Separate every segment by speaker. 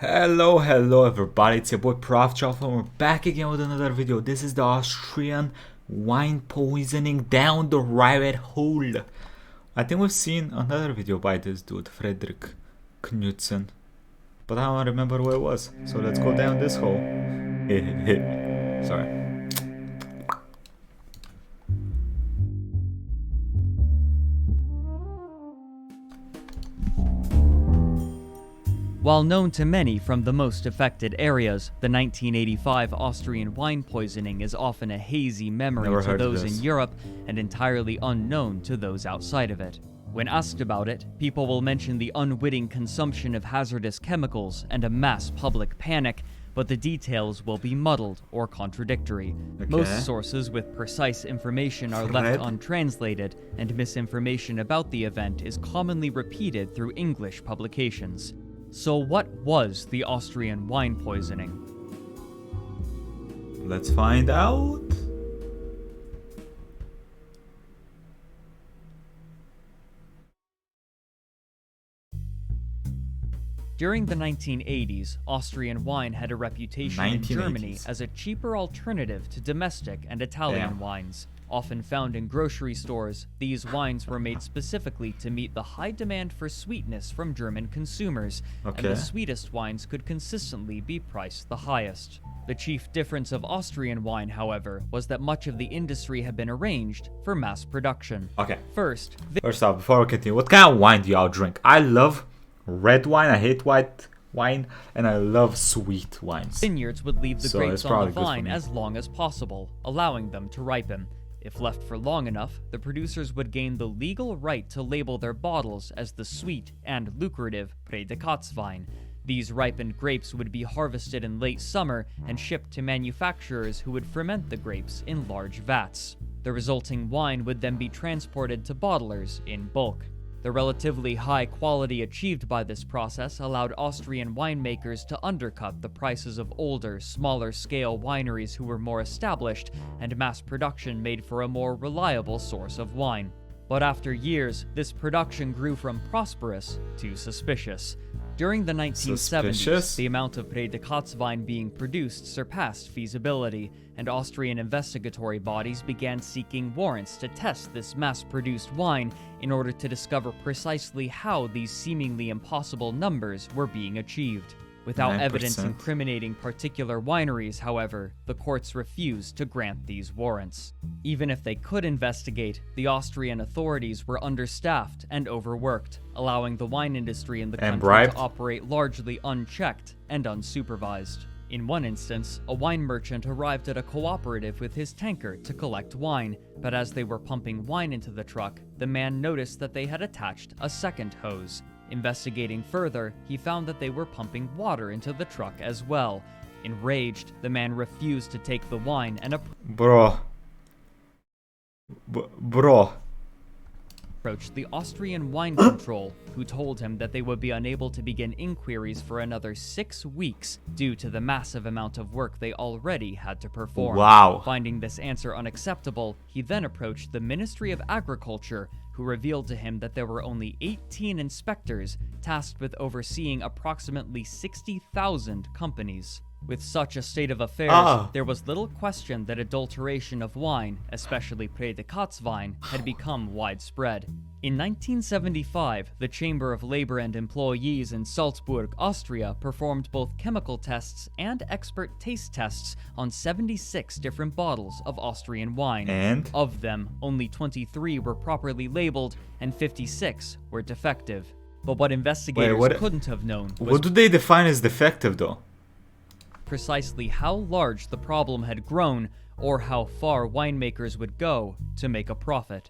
Speaker 1: Hello everybody, it's your boy Proftrof and we're back again with another video. This is the Austrian wine poisoning down the rabbit hole. I think we've seen another video by this dude, Fredrik Knudsen, but I don't remember where it was, so let's go down this hole. Sorry.
Speaker 2: While known to many from the most affected areas, the 1985 Austrian wine poisoning is often a hazy memory to those in Europe and entirely unknown to those outside of it. When asked about it, people will mention the unwitting consumption of hazardous chemicals and a mass public panic, but the details will be muddled or contradictory.
Speaker 1: Okay.
Speaker 2: Most sources with precise information are left untranslated, and misinformation about the event is commonly repeated through English publications. So what was the Austrian wine poisoning?
Speaker 1: Let's find out.
Speaker 2: During the 1980s, Austrian wine had a reputation in Germany as a cheaper alternative to domestic and Italian wines. Often found in grocery stores, these wines were made specifically to meet the high demand for sweetness from German consumers, and the sweetest wines could consistently be priced the highest. The chief difference of Austrian wine, however, was that much of the industry had been arranged for mass production.
Speaker 1: Okay.
Speaker 2: First
Speaker 1: off, before we continue, what kind of wine do y'all drink? I love red wine, I hate white wine, and I love sweet wines.
Speaker 2: Vineyards would leave the grapes on the vine as long as possible, allowing them to ripen. If left for long enough, the producers would gain the legal right to label their bottles as the sweet and lucrative Predikatswein. These ripened grapes would be harvested in late summer and shipped to manufacturers who would ferment the grapes in large vats. The resulting wine would then be transported to bottlers in bulk. The relatively high quality achieved by this process allowed Austrian winemakers to undercut the prices of older, smaller-scale wineries who were more established, and mass production made for a more reliable source of wine. But after years, this production grew from prosperous to suspicious. During the 1970s, the amount of Predikatswein being produced surpassed feasibility, and Austrian investigatory bodies began seeking warrants to test this mass-produced wine in order to discover precisely how these seemingly impossible numbers were being achieved. Without
Speaker 1: 9%.
Speaker 2: Evidence incriminating particular wineries, however, the courts refused to grant these warrants. Even if they could investigate, the Austrian authorities were understaffed and overworked, allowing the wine industry in the country to operate largely unchecked and unsupervised. In one instance, a wine merchant arrived at a cooperative with his tanker to collect wine, but as they were pumping wine into the truck, the man noticed that they had attached a second hose. Investigating further, he found that they were pumping water into the truck as well. Enraged, the man refused to take the wine and approached the Austrian wine control, who told him that they would be unable to begin inquiries for another 6 weeks due to the massive amount of work they already had to perform.
Speaker 1: Wow.
Speaker 2: Finding this answer unacceptable, he then approached the Ministry of Agriculture, who revealed to him that there were only 18 inspectors tasked with overseeing approximately 60,000 companies. With such a state of affairs, there was little question that adulteration of wine, especially Predikatswein, had become widespread. In 1975, the Chamber of Labor and Employees in Salzburg, Austria, performed both chemical tests and expert taste tests on 76 different bottles of Austrian wine.
Speaker 1: And?
Speaker 2: Of them, only 23 were properly labeled and 56 were defective. But what investigators couldn't have known was
Speaker 1: what do they define as defective though?
Speaker 2: Precisely how large the problem had grown, or how far winemakers would go to make a profit.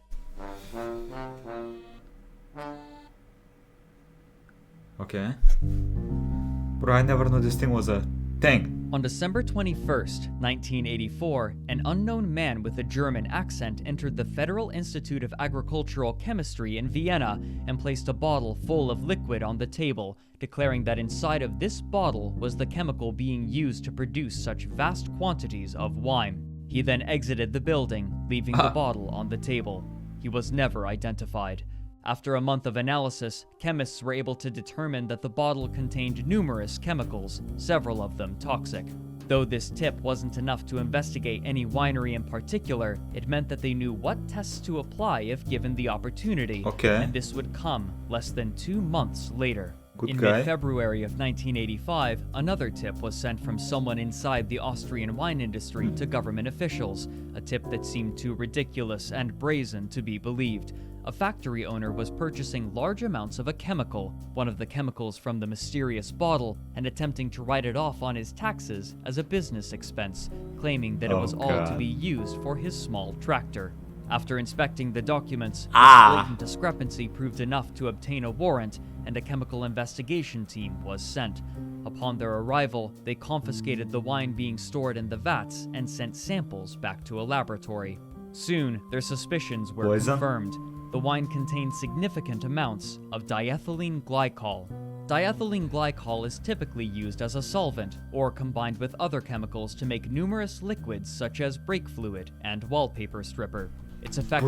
Speaker 1: Okay. Bro, I never knew this thing was a thing.
Speaker 2: On December 21st, 1984, an unknown man with a German accent entered the Federal Institute of Agricultural Chemistry in Vienna and placed a bottle full of liquid on the table, declaring that inside of this bottle was the chemical being used to produce such vast quantities of wine. He then exited the building, leaving the bottle on the table. He was never identified. After a month of analysis, chemists were able to determine that the bottle contained numerous chemicals, several of them toxic. Though this tip wasn't enough to investigate any winery in particular, it meant that they knew what tests to apply if given the opportunity, and this would come less than 2 months later. In mid-February of 1985, another tip was sent from someone inside the Austrian wine industry to government officials, a tip that seemed too ridiculous and brazen to be believed. A factory owner was purchasing large amounts of a chemical, one of the chemicals from the mysterious bottle, and attempting to write it off on his taxes as a business expense, claiming that it was all to be used for his small tractor. After inspecting the documents, this blatant discrepancy proved enough to obtain a warrant, and a chemical investigation team was sent. Upon their arrival, they confiscated the wine being stored in the vats and sent samples back to a laboratory. Soon, their suspicions were confirmed. The wine contained significant amounts of diethylene glycol. Diethylene glycol is typically used as a solvent or combined with other chemicals to make numerous liquids such as brake fluid and wallpaper stripper. Its effect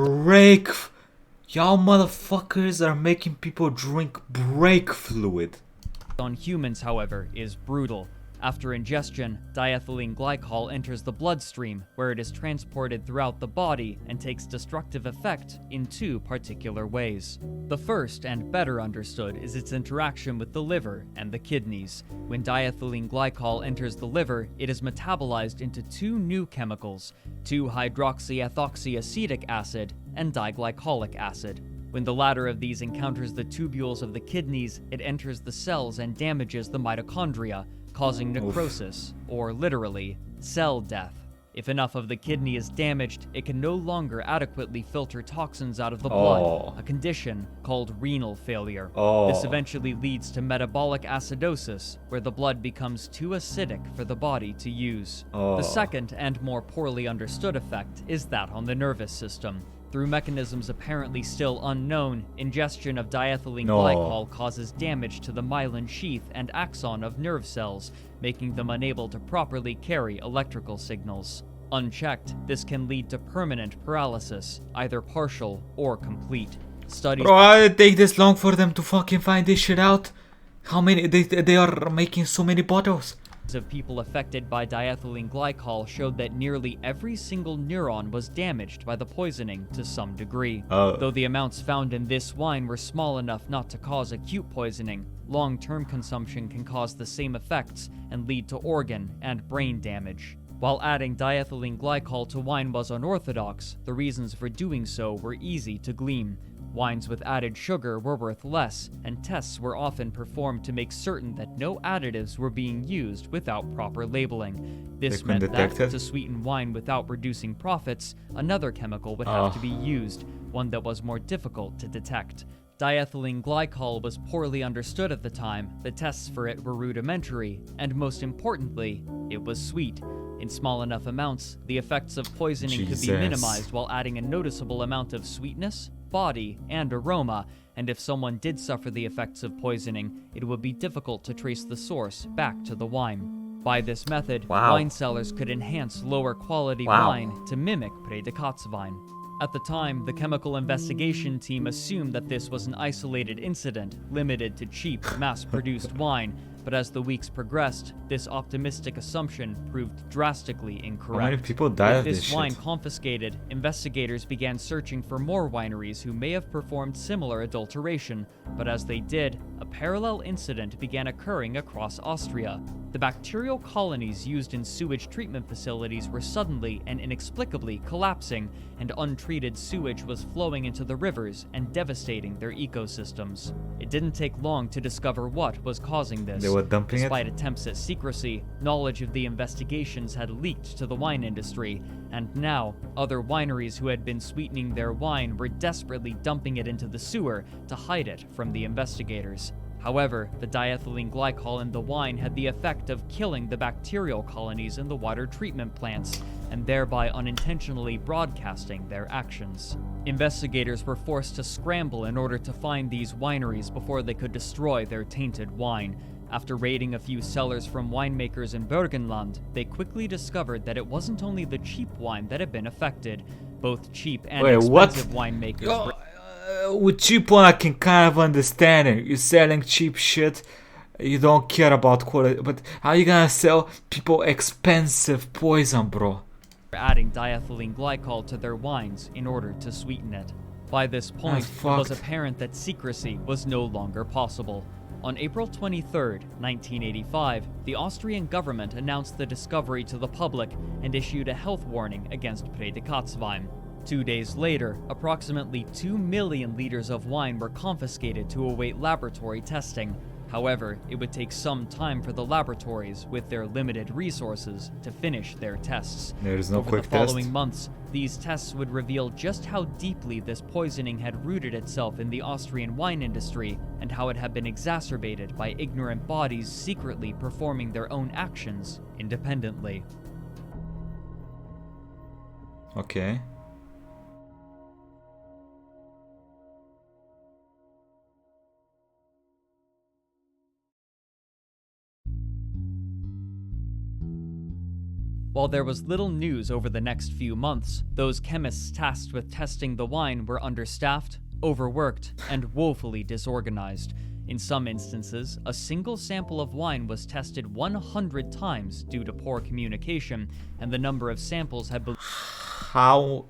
Speaker 1: Y'all motherfuckers are making people drink brake fluid.
Speaker 2: On humans, however, is brutal. After ingestion, diethylene glycol enters the bloodstream, where it is transported throughout the body and takes destructive effect in 2 particular ways. The first, and better understood, is its interaction with the liver and the kidneys. When diethylene glycol enters the liver, it is metabolized into 2 new chemicals, 2-hydroxyethoxyacetic acid and diglycolic acid. When the latter of these encounters the tubules of the kidneys, it enters the cells and damages the mitochondria, causing necrosis, or literally, cell death. If enough of the kidney is damaged, it can no longer adequately filter toxins out of the blood, a condition called renal failure. This eventually leads to metabolic acidosis, where the blood becomes too acidic for the body to use. The second and more poorly understood effect is that on the nervous system. Through mechanisms apparently still unknown, ingestion of diethylene glycol causes damage to the myelin sheath and axon of nerve cells, making them unable to properly carry electrical signals. Unchecked, this can lead to permanent paralysis, either partial or complete. Studies—
Speaker 1: Bro, why did it take this long for them to fucking find this shit out? How many? They are making so many bottles.
Speaker 2: Of people affected by diethylene glycol showed that nearly every single neuron was damaged by the poisoning to some degree. Though the amounts found in this wine were small enough not to cause acute poisoning, long-term consumption can cause the same effects and lead to organ and brain damage. While adding diethylene glycol to wine was unorthodox, the reasons for doing so were easy to glean. Wines with added sugar were worth less, and tests were often performed to make certain that no additives were being used without proper labeling. This meant that, to sweeten wine without reducing profits, another chemical would have to be used, one that was more difficult to detect. Diethylene glycol was poorly understood at the time, the tests for it were rudimentary, and most importantly, it was sweet. In small enough amounts, the effects of poisoning could be minimized while adding a noticeable amount of sweetness, body, and aroma, and if someone did suffer the effects of poisoning, it would be difficult to trace the source back to the wine. By this method, wine sellers could enhance lower quality wine to mimic Predikatswein. At the time, the chemical investigation team assumed that this was an isolated incident, limited to cheap, mass-produced wine, but as the weeks progressed, this optimistic assumption proved drastically incorrect.
Speaker 1: How many people died of this
Speaker 2: With this wine confiscated, investigators began searching for more wineries who may have performed similar adulteration, but as they did, a parallel incident began occurring across Austria. The bacterial colonies used in sewage treatment facilities were suddenly and inexplicably collapsing, and untreated sewage was flowing into the rivers and devastating their ecosystems. It didn't take long to discover what was causing this.
Speaker 1: They were dumping
Speaker 2: Despite attempts at secrecy, knowledge of the investigations had leaked to the wine industry, and now, other wineries who had been sweetening their wine were desperately dumping it into the sewer to hide it from the investigators. However, the diethylene glycol in the wine had the effect of killing the bacterial colonies in the water treatment plants, and thereby unintentionally broadcasting their actions. Investigators were forced to scramble in order to find these wineries before they could destroy their tainted wine. After raiding a few cellars from winemakers in Burgenland, they quickly discovered that it wasn't only the cheap wine that had been affected. Both cheap and expensive winemakers
Speaker 1: with cheap one I can kind of understand it. You're selling cheap shit, you don't care about quality, but how you gonna sell people expensive poison, bro?
Speaker 2: Adding diethylene glycol to their wines in order to sweeten it. By this point, it was apparent that secrecy was no longer possible. On April 23, 1985, the Austrian government announced the discovery to the public and issued a health warning against Predikatswein. 2 days later, approximately 2 million liters of wine were confiscated to await laboratory testing. However, it would take some time for the laboratories, with their limited resources, to finish their tests.
Speaker 1: There is no
Speaker 2: Over
Speaker 1: quick
Speaker 2: the
Speaker 1: test.
Speaker 2: following months, these tests would reveal just how deeply this poisoning had rooted itself in the Austrian wine industry, and how it had been exacerbated by ignorant bodies secretly performing their own actions independently.
Speaker 1: Okay.
Speaker 2: While there was little news over the next few months, those chemists tasked with testing the wine were understaffed, overworked, and woefully disorganized. In some instances, a single sample of wine was tested 100 times due to poor communication, and the number of samples had been...
Speaker 1: How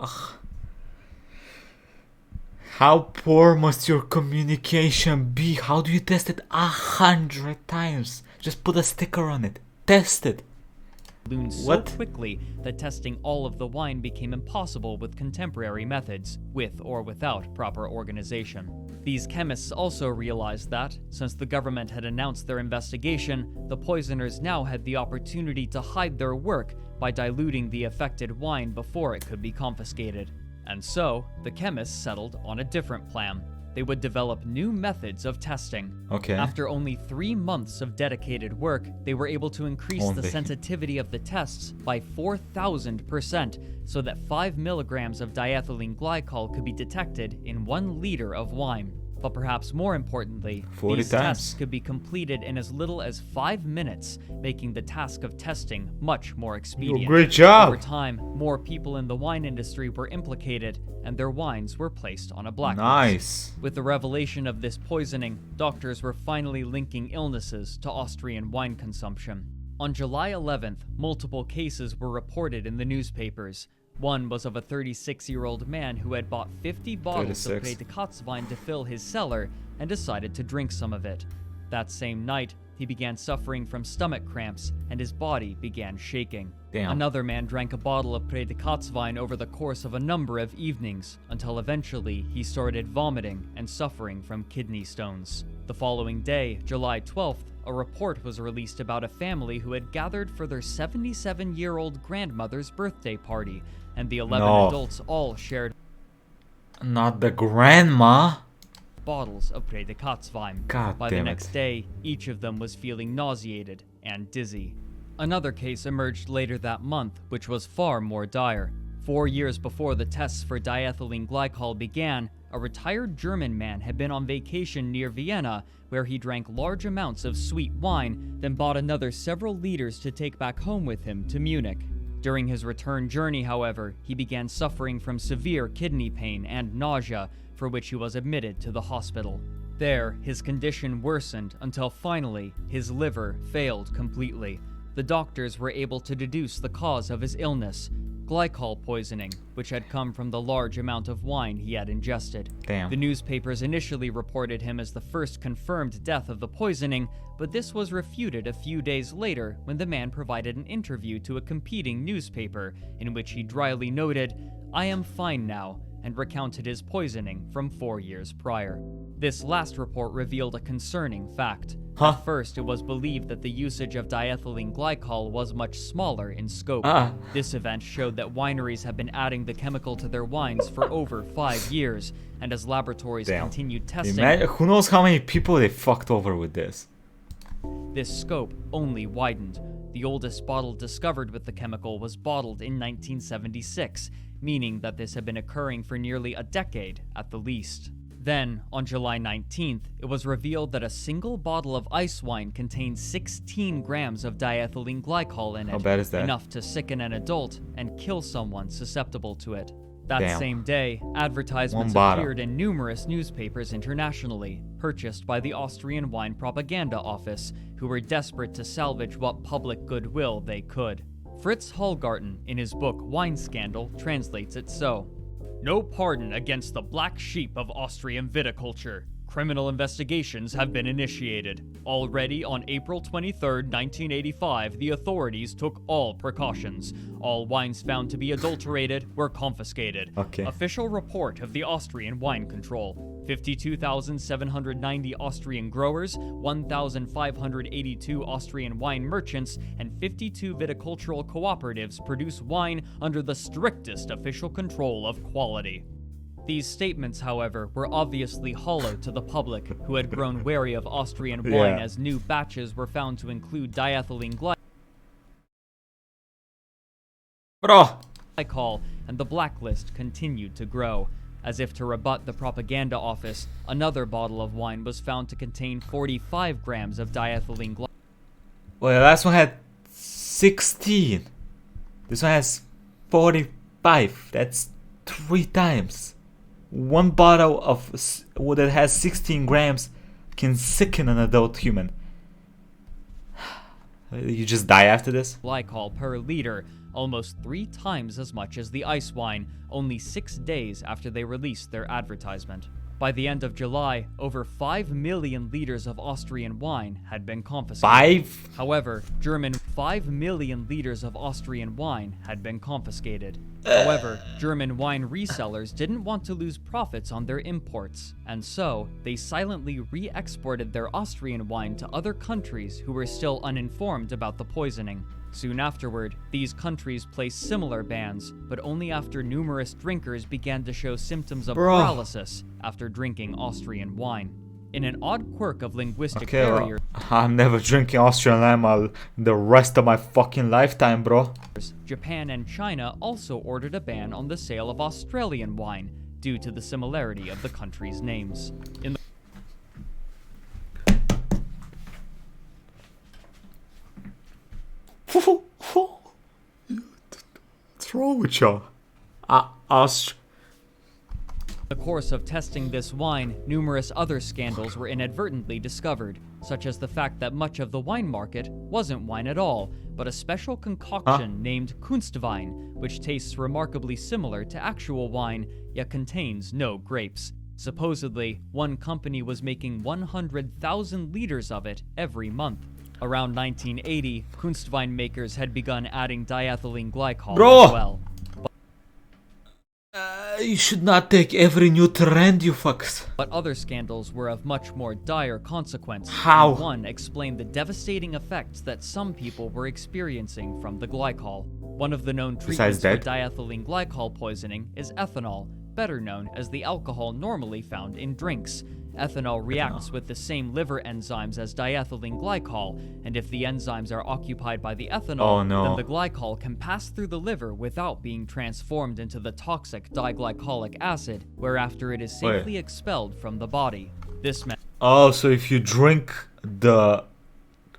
Speaker 1: poor must your communication be? How do you test it 100 times? Just put a sticker on it. Test it.
Speaker 2: So quickly that testing all of the wine became impossible with contemporary methods, with or without proper organization. These chemists also realized that, since the government had announced their investigation, the poisoners now had the opportunity to hide their work by diluting the affected wine before it could be confiscated. And so, the chemists settled on a different plan. They would develop new methods of testing.
Speaker 1: Okay.
Speaker 2: After only 3 months of dedicated work, they were able to increase the sensitivity of the tests by 4,000%, so that 5 milligrams of diethylene glycol could be detected in 1 liter of wine. But perhaps more importantly, these tests could be completed in as little as 5 minutes, making the task of testing much more expedient.
Speaker 1: Great job!
Speaker 2: Over time, more people in the wine industry were implicated, and their wines were placed on a blacklist.
Speaker 1: Nice.
Speaker 2: With the revelation of this poisoning, doctors were finally linking illnesses to Austrian wine consumption. On July 11th, multiple cases were reported in the newspapers. One was of a 36-year-old man who had bought 50 bottles of Predikatswein to fill his cellar and decided to drink some of it. That same night, he began suffering from stomach cramps and his body began shaking.
Speaker 1: Damn.
Speaker 2: Another man drank a bottle of Predikatswein over the course of a number of evenings, until eventually he started vomiting and suffering from kidney stones. The following day, July 12th, a report was released about a family who had gathered for their 77-year-old grandmother's birthday party, and the 11 adults all shared
Speaker 1: not the grandma
Speaker 2: bottles of Predikatswein. By the next day, each of them was feeling nauseated and dizzy. Another case emerged later that month, which was far more dire. 4 years before the tests for diethylene glycol began, a retired German man had been on vacation near Vienna, where he drank large amounts of sweet wine, then bought another several liters to take back home with him to Munich. During his return journey, however, he began suffering from severe kidney pain and nausea, for which he was admitted to the hospital. There, his condition worsened until finally, his liver failed completely. The doctors were able to deduce the cause of his illness: glycol poisoning, which had come from the large amount of wine he had ingested.
Speaker 1: Damn.
Speaker 2: The newspapers initially reported him as the first confirmed death of the poisoning, but this was refuted a few days later when the man provided an interview to a competing newspaper, in which he dryly noted, "I am fine now," and recounted his poisoning from 4 years prior. This last report revealed a concerning fact. At first, it was believed that the usage of diethylene glycol was much smaller in scope. This event showed that wineries have been adding the chemical to their wines for over 5 years, and as laboratories continued testing...
Speaker 1: Who knows how many people they fucked over with this?
Speaker 2: This scope only widened. The oldest bottle discovered with the chemical was bottled in 1976, meaning that this had been occurring for nearly a decade at the least. Then, on July 19th, it was revealed that a single bottle of ice wine contained 16 grams of diethylene glycol in it.
Speaker 1: How bad is that?
Speaker 2: Enough to sicken an adult and kill someone susceptible to it. That
Speaker 1: Damn.
Speaker 2: same day, advertisements appeared in numerous newspapers internationally, purchased by the Austrian Wine Propaganda Office, who were desperate to salvage what public goodwill they could. Fritz Hallgarten, in his book Wine Scandal, translates it so: "No pardon against the black sheep of Austrian viticulture. Criminal investigations have been initiated. Already on April 23, 1985, the authorities took all precautions. All wines found to be adulterated were confiscated.
Speaker 1: Okay.
Speaker 2: Official report of the Austrian Wine Control. 52,790 Austrian growers, 1,582 Austrian wine merchants, and 52 viticultural cooperatives produce wine under the strictest official control of quality." These statements, however, were obviously hollow to the public, who had grown wary of Austrian wine as new batches were found to include diethylene glycol, and the blacklist continued to grow. As if to rebut the propaganda office, another bottle of wine was found to contain 45 grams of diethylene glycol.
Speaker 1: Well, the last one had 16. This one has 45. That's 3 times. One bottle of that has 16 grams can sicken an adult human. You just die after this?
Speaker 2: Glycol per liter, almost 3 times as much as the ice wine, only 6 days after they released their advertisement. By the end of July, over 5 million liters of Austrian wine had been confiscated.
Speaker 1: 5?
Speaker 2: However, 5 million liters of Austrian wine had been confiscated. However, German wine resellers didn't want to lose profits on their imports, and so they silently re-exported their Austrian wine to other countries who were still uninformed about the poisoning. Soon afterward, these countries placed similar bans, but only after numerous drinkers began to show symptoms of paralysis after drinking Austrian wine. In an odd quirk of linguistic barrier,
Speaker 1: I'm never drinking Austrian wine the rest of my fucking lifetime, bro.
Speaker 2: Japan and China also ordered a ban on the sale of Australian wine due to the similarity of the countries' names.
Speaker 1: What's wrong with y'all?
Speaker 2: In the course of testing this wine, numerous other scandals were inadvertently discovered, such as the fact that much of the wine market wasn't wine at all, but a special concoction named Kunstwein, which tastes remarkably similar to actual wine, yet contains no grapes. Supposedly, one company was making 100,000 liters of it every month. Around 1980, Kunstwein makers had begun adding diethylene glycol as well.
Speaker 1: You should not take every new trend, you fucks.
Speaker 2: But other scandals were of much more dire consequence.
Speaker 1: How?
Speaker 2: One explained the devastating effects that some people were experiencing from the glycol. One of the known treatments for diethylene glycol poisoning is ethanol, better known as the alcohol normally found in drinks. Ethanol reacts with the same liver enzymes as diethylene glycol, and if the enzymes are occupied by the ethanol, then the glycol can pass through the liver without being transformed into the toxic diglycolic acid, whereafter it is safely expelled from the body. This meant
Speaker 1: so if you drink the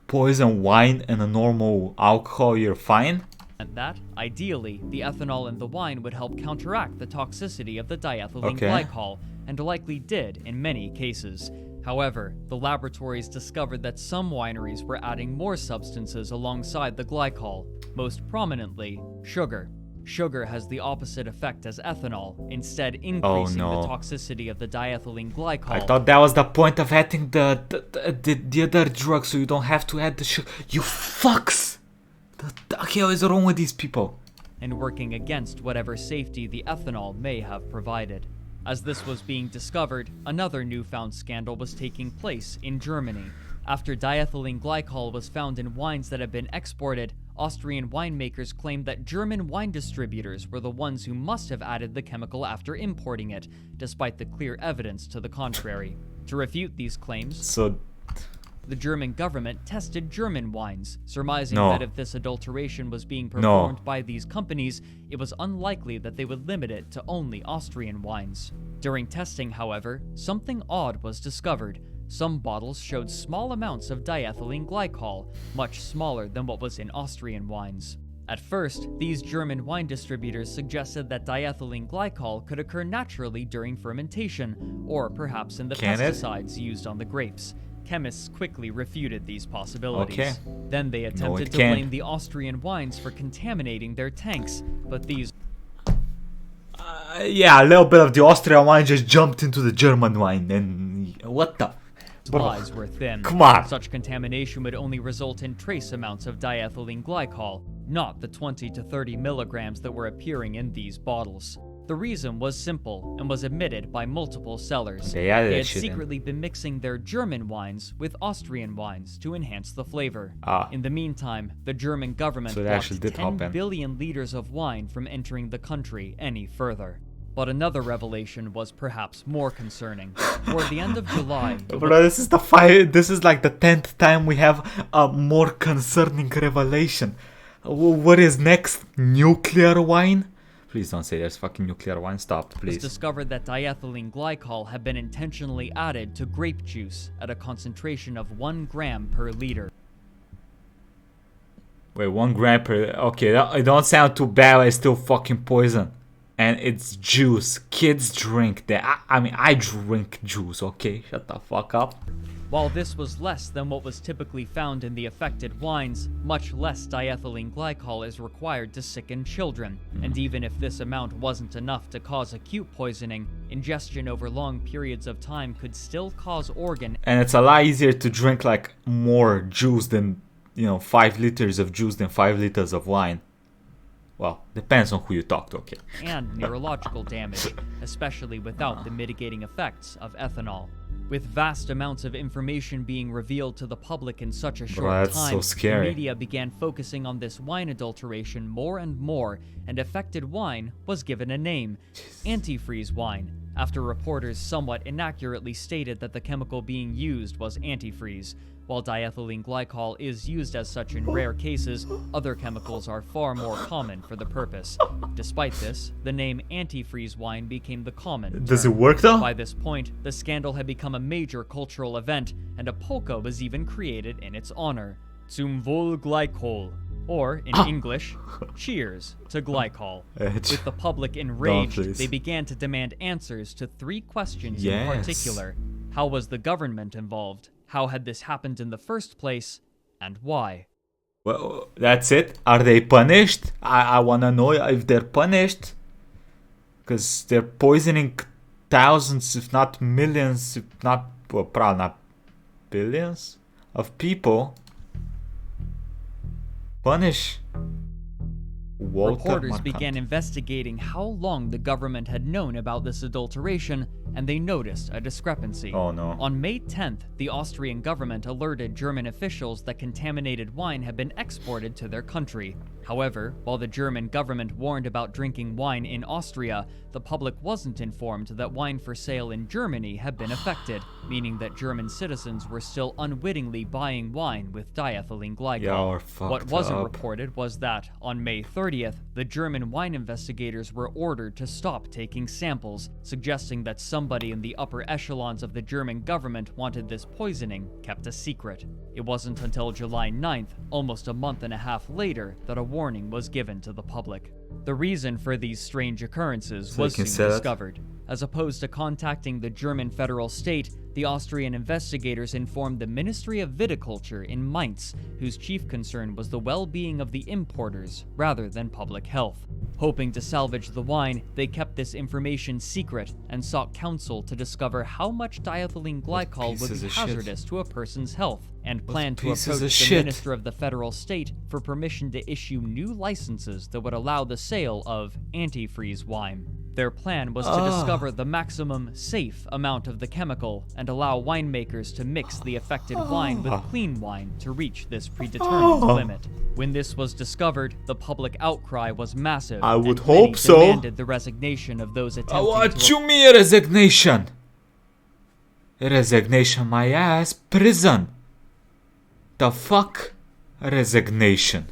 Speaker 1: poison wine and a normal alcohol, you're fine?
Speaker 2: And that, ideally, the ethanol in the wine would help counteract the toxicity of the diethylene glycol, and likely did in many cases. However, the laboratories discovered that some wineries were adding more substances alongside the glycol, most prominently, sugar. Sugar has the opposite effect as ethanol, instead increasing the toxicity of the diethylene glycol.
Speaker 1: I thought that was the point of adding the other drug, so you don't have to add the sugar. You fucks! What the hell is wrong with these people?
Speaker 2: And working against whatever safety the ethanol may have provided. As this was being discovered, another newfound scandal was taking place in Germany. After diethylene glycol was found in wines that had been exported, Austrian winemakers claimed that German wine distributors were the ones who must have added the chemical after importing it, despite the clear evidence to the contrary. To refute these claims, the German government tested German wines, surmising that if this adulteration was being performed by these companies, it was unlikely that they would limit it to only Austrian wines. During testing, however, something odd was discovered. Some bottles showed small amounts of diethylene glycol, much smaller than what was in Austrian wines. At first, these German wine distributors suggested that diethylene glycol could occur naturally during fermentation, or perhaps in the pesticides used on the grapes. Chemists quickly refuted these possibilities. Then they attempted to blame the Austrian wines for contaminating their tanks, but these...
Speaker 1: yeah, a little bit of the Austrian wine just jumped into the German wine, and what the...
Speaker 2: supplies were thin.
Speaker 1: Come on.
Speaker 2: Such contamination would only result in trace amounts of diethylene glycol, not the 20 to 30 milligrams that were appearing in these bottles. The reason was simple and was admitted by multiple sellers. They had secretly been mixing their German wines with Austrian wines to enhance the flavor. In the meantime, the German government blocked 10 billion liters of wine from entering the country any further. But another revelation was perhaps more concerning. Toward the end of July...
Speaker 1: Bro, this is like the 10th time we have a more concerning revelation. What is next? Nuclear wine? Please don't say there's fucking nuclear wine. Stop, please.
Speaker 2: It was discovered that diethylene glycol had been intentionally added to grape juice at a concentration of 1 gram per liter.
Speaker 1: Wait, 1 gram per... Okay, it don't sound too bad, it's still fucking poison. And it's juice. Kids drink that. I mean, I drink juice, okay? Shut the fuck up.
Speaker 2: While this was less than what was typically found in the affected wines, much less diethylene glycol is required to sicken children. And even if this amount wasn't enough to cause acute poisoning, ingestion over long periods of time could still cause organ...
Speaker 1: And it's a lot easier to drink like more juice than, 5 liters of juice than 5 liters of wine. Well, depends on who you talk to, okay?
Speaker 2: And neurological damage, especially without the mitigating effects of ethanol. With vast amounts of information being revealed to the public in such a short time, the media began focusing on this wine adulteration more and more, and affected wine was given a name, antifreeze wine, after reporters somewhat inaccurately stated that the chemical being used was antifreeze. While diethylene glycol is used as such in rare cases, other chemicals are far more common for the purpose. Despite this, the name antifreeze wine became the common term.
Speaker 1: Does it work though?
Speaker 2: By this point, the scandal had become a major cultural event, and a polka was even created in its honor, Zum Wohl Glycol, or in English, Cheers to Glycol. With the public enraged, they began to demand answers to 3 questions in particular. How was the government involved? How had this happened in the first place, and why?
Speaker 1: Well, that's it. Are they punished? I want to know if they're punished. Because they're poisoning thousands, if not millions, if not, well, probably not billions of people. Punish.
Speaker 2: Reporters began investigating how long the government had known about this adulteration, and they noticed a discrepancy.
Speaker 1: Oh no.
Speaker 2: On May 10th, the Austrian government alerted German officials that contaminated wine had been exported to their country. However, while the German government warned about drinking wine in Austria, the public wasn't informed that wine for sale in Germany had been affected, meaning that German citizens were still unwittingly buying wine with diethylene glycol. What wasn't reported was that, on May 30th, the German wine investigators were ordered to stop taking samples, suggesting that somebody in the upper echelons of the German government wanted this poisoning kept a secret. It wasn't until July 9th, almost a month and a half later, that a warning was given to the public. The reason for these strange occurrences was soon discovered. As opposed to contacting the German federal state, the Austrian investigators informed the Ministry of Viticulture in Mainz, whose chief concern was the well-being of the importers rather than public health. Hoping to salvage the wine, they kept this information secret and sought counsel to discover how much diethylene glycol would be hazardous to a person's health, and planned to approach the Minister of the Federal State for permission to issue new licenses that would allow the sale of antifreeze wine. Their plan was to discover the maximum safe amount of the chemical and allow winemakers to mix the affected wine with clean wine to reach this predetermined limit. When this was discovered, the public outcry was massive.
Speaker 1: I would hope so.
Speaker 2: Demanded the resignation of those attempting
Speaker 1: What you mean resignation? Resignation my ass, prison. The fuck? Resignation.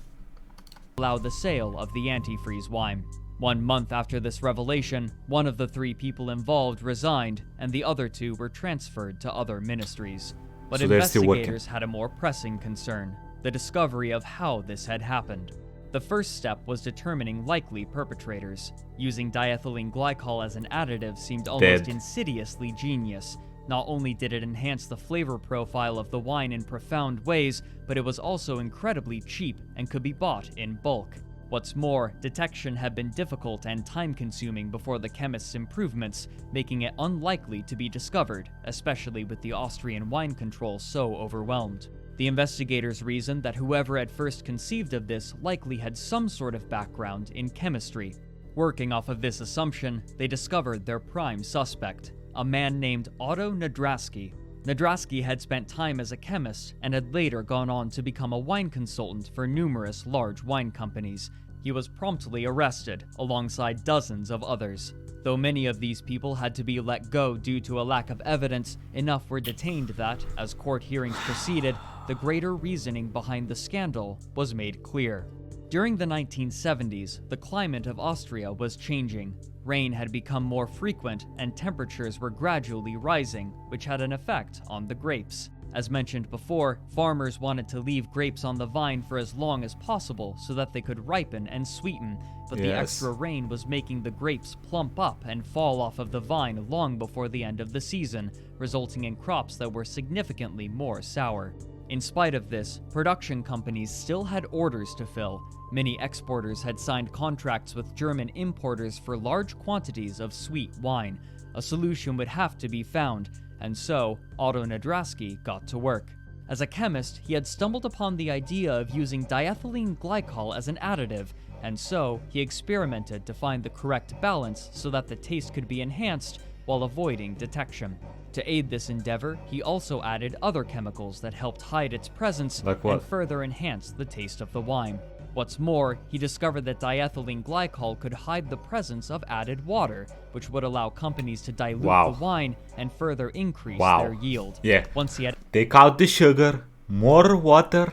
Speaker 2: Allow the sale of the antifreeze wine. 1 month after this revelation, one of the 3 people involved resigned, and the other 2 were transferred to other ministries. But investigators had a more pressing concern: the discovery of how this had happened. The first step was determining likely perpetrators. Using diethylene glycol as an additive seemed almost insidiously genius. Not only did it enhance the flavor profile of the wine in profound ways, but it was also incredibly cheap and could be bought in bulk. What's more, detection had been difficult and time-consuming before the chemist's improvements, making it unlikely to be discovered, especially with the Austrian wine control so overwhelmed. The investigators reasoned that whoever had first conceived of this likely had some sort of background in chemistry. Working off of this assumption, they discovered their prime suspect, a man named Otto Nadrasky. Nadrasky had spent time as a chemist and had later gone on to become a wine consultant for numerous large wine companies. He was promptly arrested, alongside dozens of others. Though many of these people had to be let go due to a lack of evidence, enough were detained that, as court hearings proceeded, the greater reasoning behind the scandal was made clear. During the 1970s, the climate of Austria was changing. Rain had become more frequent and temperatures were gradually rising, which had an effect on the grapes. As mentioned before, farmers wanted to leave grapes on the vine for as long as possible so that they could ripen and sweeten, but the extra rain was making the grapes plump up and fall off of the vine long before the end of the season, resulting in crops that were significantly more sour. In spite of this, production companies still had orders to fill. Many exporters had signed contracts with German importers for large quantities of sweet wine. A solution would have to be found, and so Otto Nadrasky got to work. As a chemist, he had stumbled upon the idea of using diethylene glycol as an additive, and so he experimented to find the correct balance so that the taste could be enhanced while avoiding detection. To aid this endeavor, he also added other chemicals that helped hide its presence and further enhance the taste of the wine. What's more, he discovered that diethylene glycol could hide the presence of added water, which would allow companies to dilute the wine and further increase their yield. Once he had
Speaker 1: take out the sugar, more water,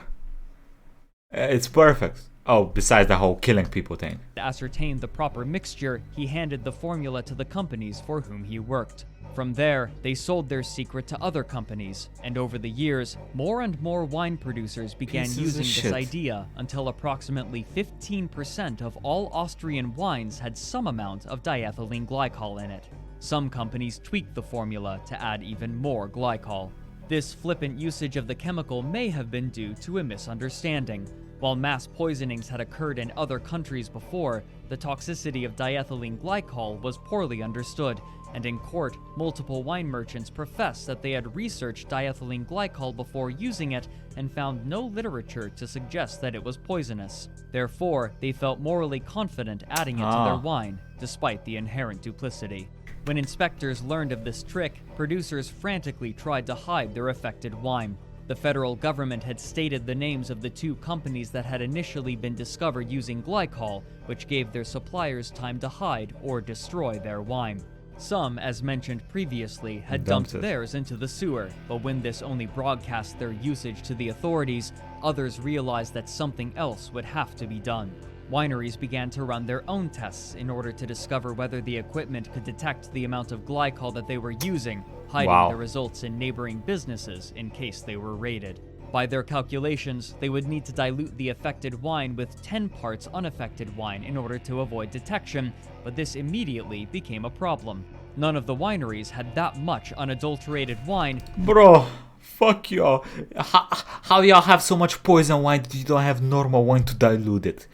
Speaker 1: it's perfect. Oh, besides the whole killing people thing.
Speaker 2: To ascertain the proper mixture, he handed the formula to the companies for whom he worked. From there, they sold their secret to other companies, and over the years, more and more wine producers began using this idea until approximately 15% of all Austrian wines had some amount of diethylene glycol in it. Some companies tweaked the formula to add even more glycol. This flippant usage of the chemical may have been due to a misunderstanding. While mass poisonings had occurred in other countries before, the toxicity of diethylene glycol was poorly understood, and in court, multiple wine merchants professed that they had researched diethylene glycol before using it and found no literature to suggest that it was poisonous. Therefore, they felt morally confident adding it to their wine, despite the inherent duplicity. When inspectors learned of this trick, producers frantically tried to hide their affected wine. The federal government had stated the names of the two companies that had initially been discovered using glycol, which gave their suppliers time to hide or destroy their wine. Some, as mentioned previously, had dumped theirs into the sewer, but when this only broadcast their usage to the authorities, others realized that something else would have to be done. Wineries began to run their own tests in order to discover whether the equipment could detect the amount of glycol that they were using, hiding the results in neighboring businesses in case they were raided. By their calculations, they would need to dilute the affected wine with 10 parts unaffected wine in order to avoid detection, but this immediately became a problem. None of the wineries had that much unadulterated wine.
Speaker 1: Bro, fuck y'all. How y'all have so much poison wine that you don't have normal wine to dilute it?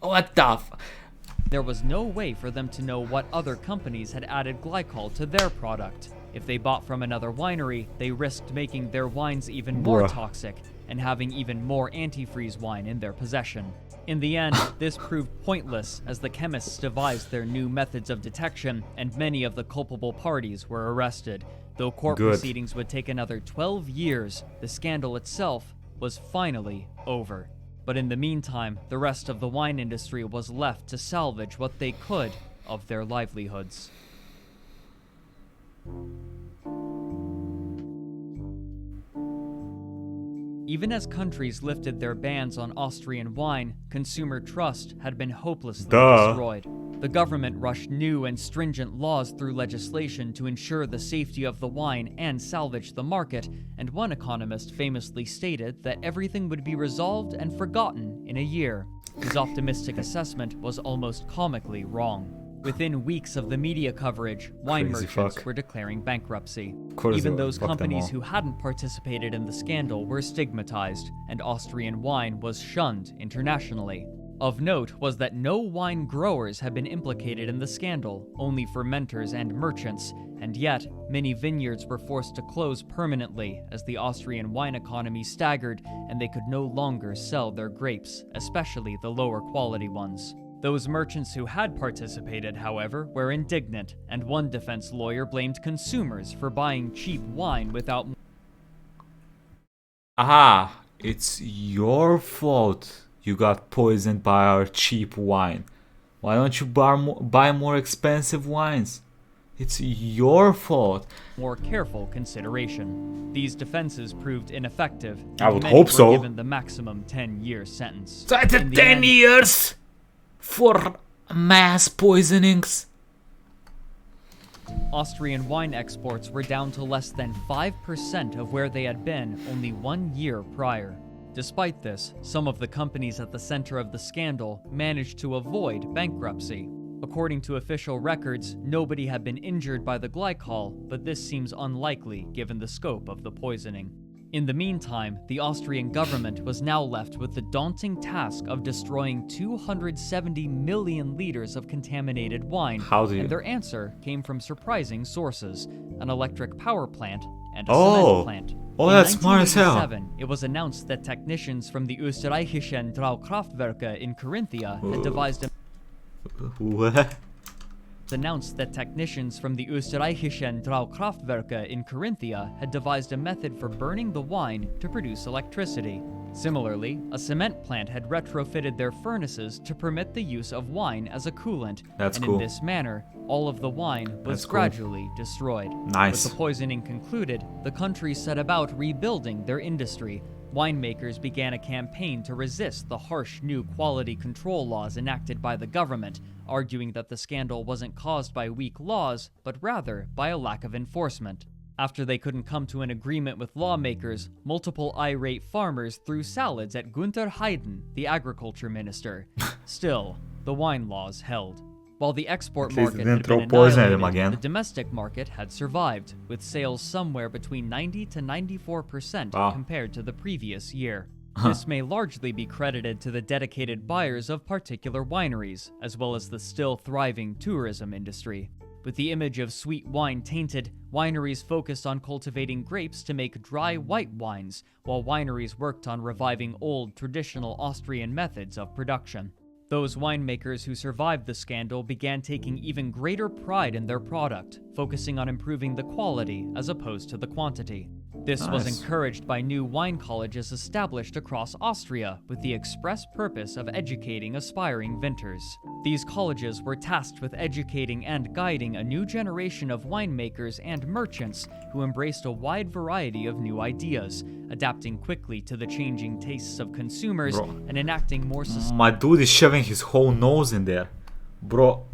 Speaker 1: What the
Speaker 2: There was no way for them to know what other companies had added glycol to their product. If they bought from another winery, they risked making their wines even more toxic and having even more antifreeze wine in their possession. In the end, this proved pointless as the chemists devised their new methods of detection and many of the culpable parties were arrested. Though court proceedings would take another 12 years, the scandal itself was finally over. But in the meantime, the rest of the wine industry was left to salvage what they could of their livelihoods. Even as countries lifted their bans on Austrian wine, consumer trust had been hopelessly destroyed. The government rushed new and stringent laws through legislation to ensure the safety of the wine and salvage the market, and one economist famously stated that everything would be resolved and forgotten in a year. His optimistic assessment was almost comically wrong. Within weeks of the media coverage, wine merchants were declaring bankruptcy. Even those companies who hadn't participated in the scandal were stigmatized, and Austrian wine was shunned internationally. Of note was that no wine growers had been implicated in the scandal, only fermenters and merchants, and yet many vineyards were forced to close permanently as the Austrian wine economy staggered and they could no longer sell their grapes, especially the lower quality ones. Those merchants who had participated, however, were indignant, and one defense lawyer blamed consumers for buying cheap wine without...
Speaker 1: Aha! It's your fault you got poisoned by our cheap wine. Why don't you buy more expensive wines? It's your fault.
Speaker 2: More careful consideration. These defenses proved ineffective.
Speaker 1: I would hope so.
Speaker 2: Given the maximum 10-year sentence.
Speaker 1: So it's 10 years for mass poisonings.
Speaker 2: Austrian wine exports were down to less than 5% of where they had been only 1 year prior. Despite this, some of the companies at the center of the scandal managed to avoid bankruptcy. According to official records, nobody had been injured by the glycol, but this seems unlikely given the scope of the poisoning. In the meantime, the Austrian government was now left with the daunting task of destroying 270 million liters of contaminated wine, and their answer came from surprising sources: an electric power plant and a cement plant.
Speaker 1: Oh, that's smart as hell.
Speaker 2: In 1987, it was announced that technicians from the Österreichischen Kraftwerke in Carinthia had devised a method for burning the wine to produce electricity. Similarly, a cement plant had retrofitted their furnaces to permit the use of wine as a coolant, in this manner, all of the wine was gradually destroyed.
Speaker 1: Nice.
Speaker 2: With the poisoning concluded, the country set about rebuilding their industry. Winemakers began a campaign to resist the harsh new quality control laws enacted by the government, arguing that the scandal wasn't caused by weak laws, but rather by a lack of enforcement. After they couldn't come to an agreement with lawmakers, multiple irate farmers threw salads at Günther Hayden, the agriculture minister. Still, the wine laws held. While the export market had been annihilated, the domestic market had survived, with sales somewhere between 90 to 94% compared to the previous year. This may largely be credited to the dedicated buyers of particular wineries, as well as the still thriving tourism industry. With the image of sweet wine tainted, wineries focused on cultivating grapes to make dry white wines, while wineries worked on reviving old traditional Austrian methods of production. Those winemakers who survived the scandal began taking even greater pride in their product, focusing on improving the quality as opposed to the quantity. This was encouraged by new wine colleges established across Austria with the express purpose of educating aspiring vintners. These colleges were tasked with educating and guiding a new generation of winemakers and merchants who embraced a wide variety of new ideas, adapting quickly to the changing tastes of consumers and enacting more sustainable...
Speaker 1: My dude is shoving his whole nose in there. Bro,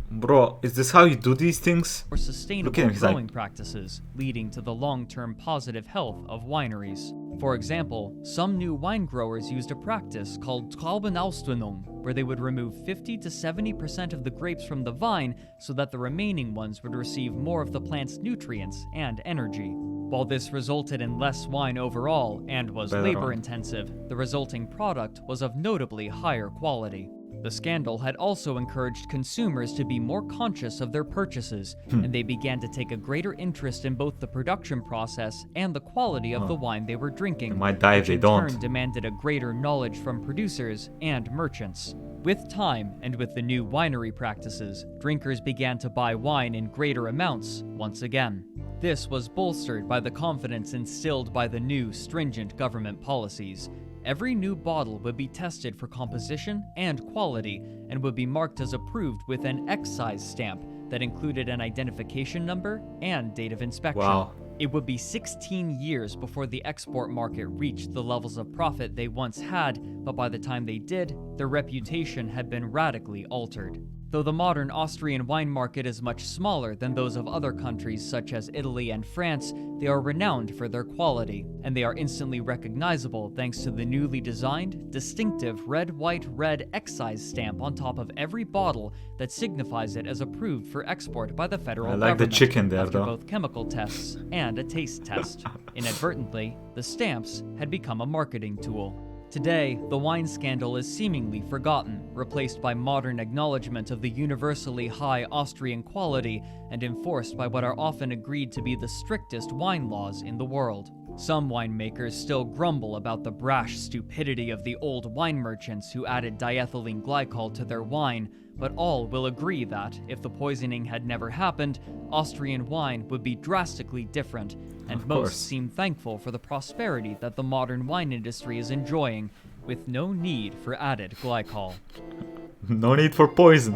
Speaker 1: is this how you do these things?
Speaker 2: Or sustainable growing practices, leading to the long-term positive health of wineries. For example, some new wine growers used a practice called Traubenausdünnung, where they would remove 50 to 70% of the grapes from the vine so that the remaining ones would receive more of the plant's nutrients and energy. While this resulted in less wine overall and was labor-intensive, the resulting product was of notably higher quality. The scandal had also encouraged consumers to be more conscious of their purchases, and they began to take a greater interest in both the production process and the quality of the wine they were drinking, which in turn demanded a greater knowledge from producers and merchants. With time, and with the new winery practices, drinkers began to buy wine in greater amounts once again. This was bolstered by the confidence instilled by the new, stringent government policies. Every new bottle would be tested for composition and quality, and would be marked as approved with an excise stamp that included an identification number and date of inspection. It would be 16 years before the export market reached the levels of profit they once had, but by the time they did, their reputation had been radically altered. Though the modern Austrian wine market is much smaller than those of other countries such as Italy and France, they are renowned for their quality, and they are instantly recognizable thanks to the newly designed, distinctive red-white-red excise stamp on top of every bottle that signifies it as approved for export by the federal government.
Speaker 1: I like the chicken there,
Speaker 2: after
Speaker 1: though.
Speaker 2: Both chemical tests and a taste test. Inadvertently, the stamps had become a marketing tool. Today, the wine scandal is seemingly forgotten, replaced by modern acknowledgement of the universally high Austrian quality and enforced by what are often agreed to be the strictest wine laws in the world. Some winemakers still grumble about the brash stupidity of the old wine merchants who added diethylene glycol to their wine, but all will agree that, if the poisoning had never happened, Austrian wine would be drastically different, and most seem thankful for the prosperity that the modern wine industry is enjoying, with no need for added glycol.
Speaker 1: No need for poison.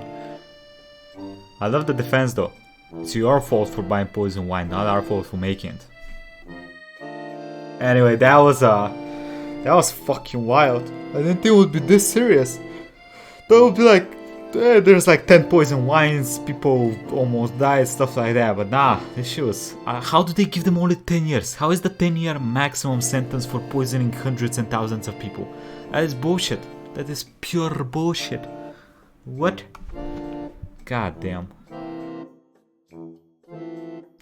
Speaker 1: I love the defense though. It's your fault for buying poison wine, not our fault for making it. Anyway, that was fucking wild. I didn't think it would be this serious. That would be like, there's like 10 poison wines, people almost died, stuff like that. But nah, this shit was... how do they give them only 10 years? How is the 10-year maximum sentence for poisoning hundreds and thousands of people? That is bullshit. That is pure bullshit. What? God damn.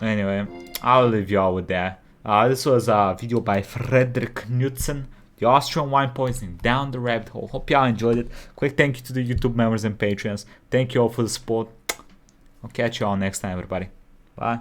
Speaker 1: Anyway, I'll leave y'all with that. This was a video by Fredrik Knudsen, the Austrian wine poisoning, down the rabbit hole. Hope y'all enjoyed it. Quick thank you to the YouTube members and patrons. Thank you all for the support. I'll catch you all next time, everybody. Bye.